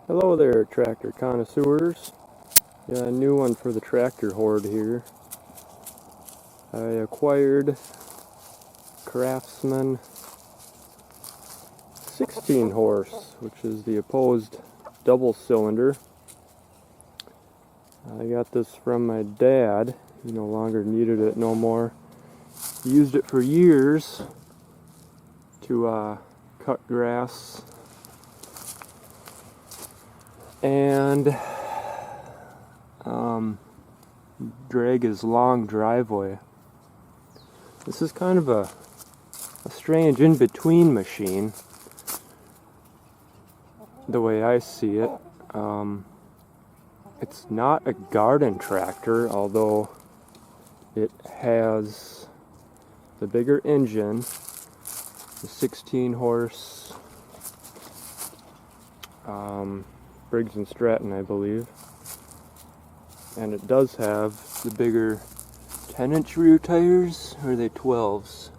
Hello there, tractor connoisseurs. Yeah, a new one for the tractor horde here. I acquired Craftsman 16 horse, which is the opposed double cylinder. I got this from my dad. He no longer needed it no more. He used it for years to cut grass and drag his long driveway. This is kind of a strange in-between machine, the way I see it. It's not a garden tractor, although it has the bigger engine, the 16 horse Briggs & Stratton, I believe. And it does have the bigger 10-inch rear tires, or are they 12s?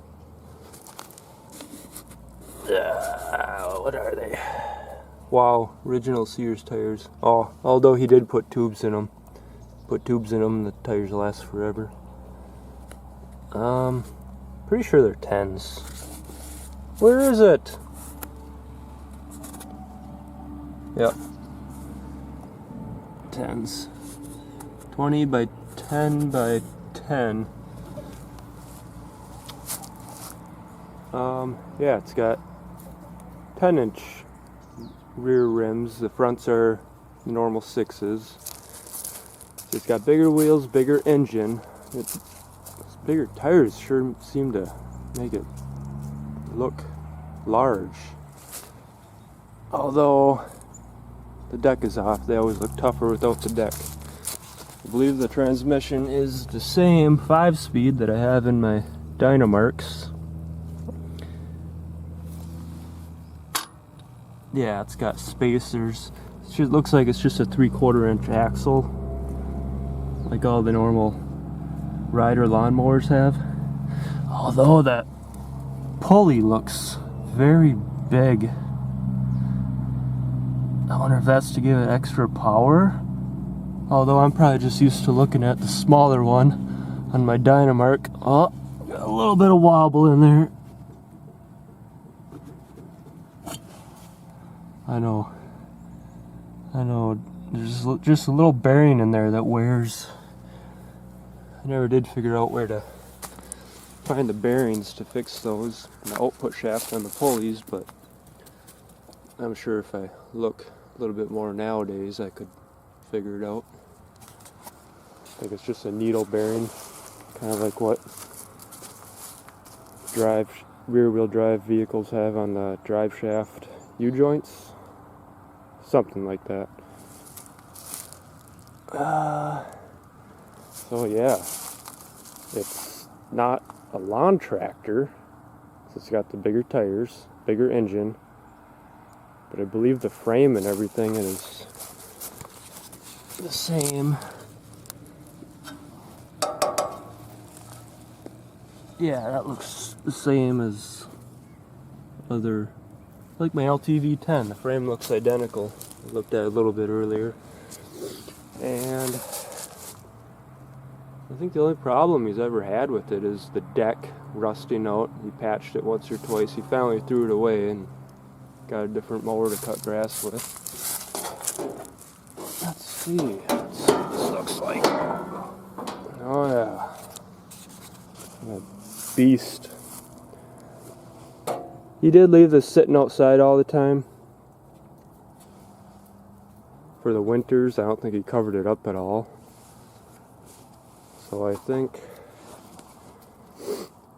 What are they? Wow, original Sears tires. Oh, although he did put tubes in them. Put tubes in them, the tires last forever. Pretty sure they're 10s. Where is it? Yep. 10s. 20 by 10 by 10. Yeah, it's got 10-inch rear rims. The fronts are normal 6s. It's got bigger wheels, bigger engine. Those bigger tires sure seem to make it look large. Although the deck is off, they always look tougher without the deck. I believe the transmission is the same 5-speed that I have in my Dynamarks. Yeah, it's got spacers. It looks like it's just a 3/4 inch axle, like all the normal rider lawnmowers have. Although that pulley looks very big. I wonder if that's to give it extra power. Although I'm probably just used to looking at the smaller one on my Dynamark. Oh, got a little bit of wobble in there. I know. There's just a little bearing in there that wears. I never did figure out where to find the bearings to fix those, the output shaft on the pulleys, but I'm sure if I look a little bit more nowadays, I could figure it out. I think it's just a needle bearing, kind of like what rear-wheel drive vehicles have on the drive shaft U-joints. Something like that. So yeah, it's not a lawn tractor. It's got the bigger tires, bigger engine, but I believe the frame and everything is the same. Yeah, that looks the same as other, like my LTV10. The frame looks identical. I looked at it a little bit earlier. And I think the only problem he's ever had with it is the deck rusting out. He patched it once or twice. He finally threw it away and got a different mower to cut grass with. Let's see what this looks like. Oh yeah. A beast. He did leave this sitting outside all the time. For the winters, I don't think he covered it up at all. So I think,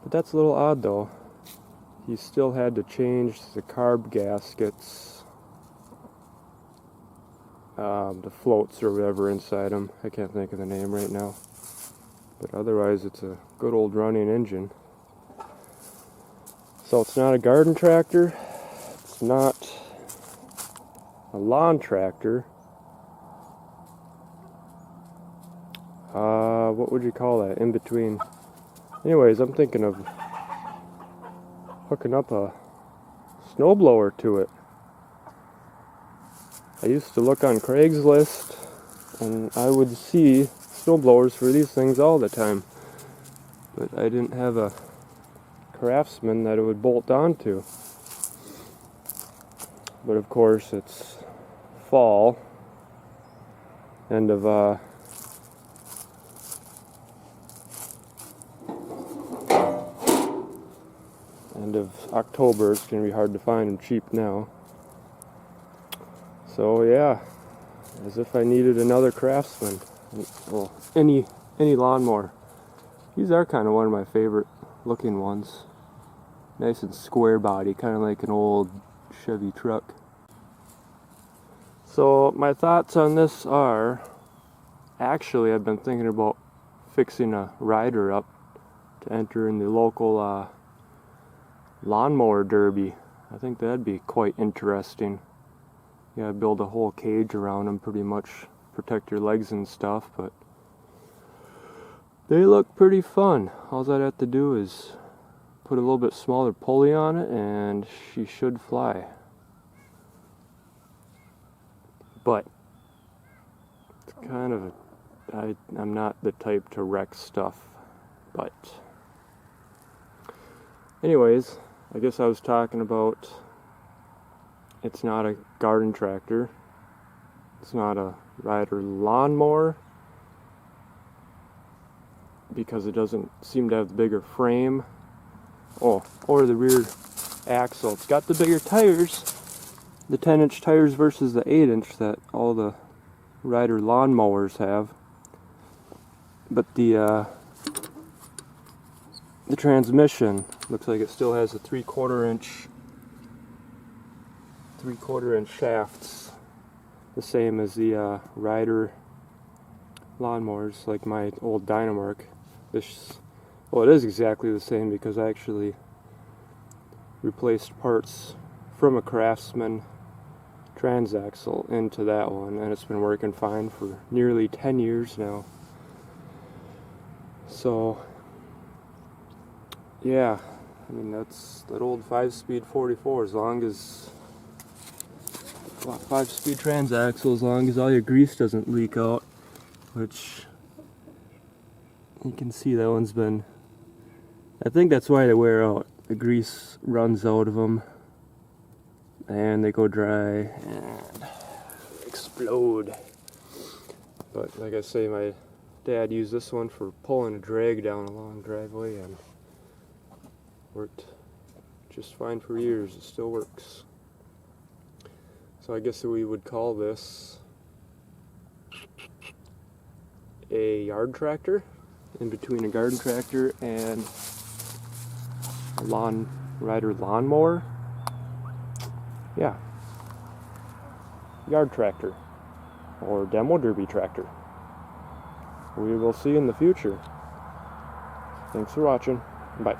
but that's a little odd though. He still had to change the carb gaskets, the floats or whatever inside them. I can't think of the name right now. But otherwise it's a good old running engine. So it's not a garden tractor. It's not a lawn tractor. What would you call that? In between. Anyways, I'm thinking of hooking up a snowblower to it. I used to look on Craigslist and I would see snowblowers for these things all the time, but I didn't have a Craftsman that it would bolt onto. But of course it's fall, end of October. It's gonna be hard to find them cheap now. So yeah, as if I needed another Craftsman. Well, any lawnmower. These are kind of one of my favorite looking ones. Nice and square body, kind of like an old Chevy truck. So my thoughts on this are, actually I've been thinking about fixing a rider up to enter in the local lawnmower derby. I think that'd be quite interesting. Yeah, build a whole cage around them, pretty much protect your legs and stuff, but they look pretty fun. All I'd have to do is put a little bit smaller pulley on it and she should fly. But it's kind of I'm not the type to wreck stuff. But anyways, I guess I was talking about, it's not a garden tractor. It's not a rider lawnmower because it doesn't seem to have the bigger frame. Oh, or the rear axle. It's got the bigger tires, the 10-inch tires versus the 8-inch that all the rider lawnmowers have. But the transmission looks like it still has a 3/4 inch shafts, the same as the rider lawnmowers, like my old Dynamark. Well, it is exactly the same because I actually replaced parts from a Craftsman transaxle into that one, and it's been working fine for nearly 10 years now. So yeah, I mean, that's that old 5-speed 44, as long as 5-speed transaxle, as long as all your grease doesn't leak out, which you can see that one's been, I think that's why they wear out. The grease runs out of them and they go dry and explode. But like I say, my dad used this one for pulling a drag down a long driveway and worked just fine for years. It still works. So I guess we would call this a yard tractor, in between a garden tractor and a rider lawnmower. Yeah, yard tractor or demo derby tractor. We will see in the future. Thanks for watching. Bye.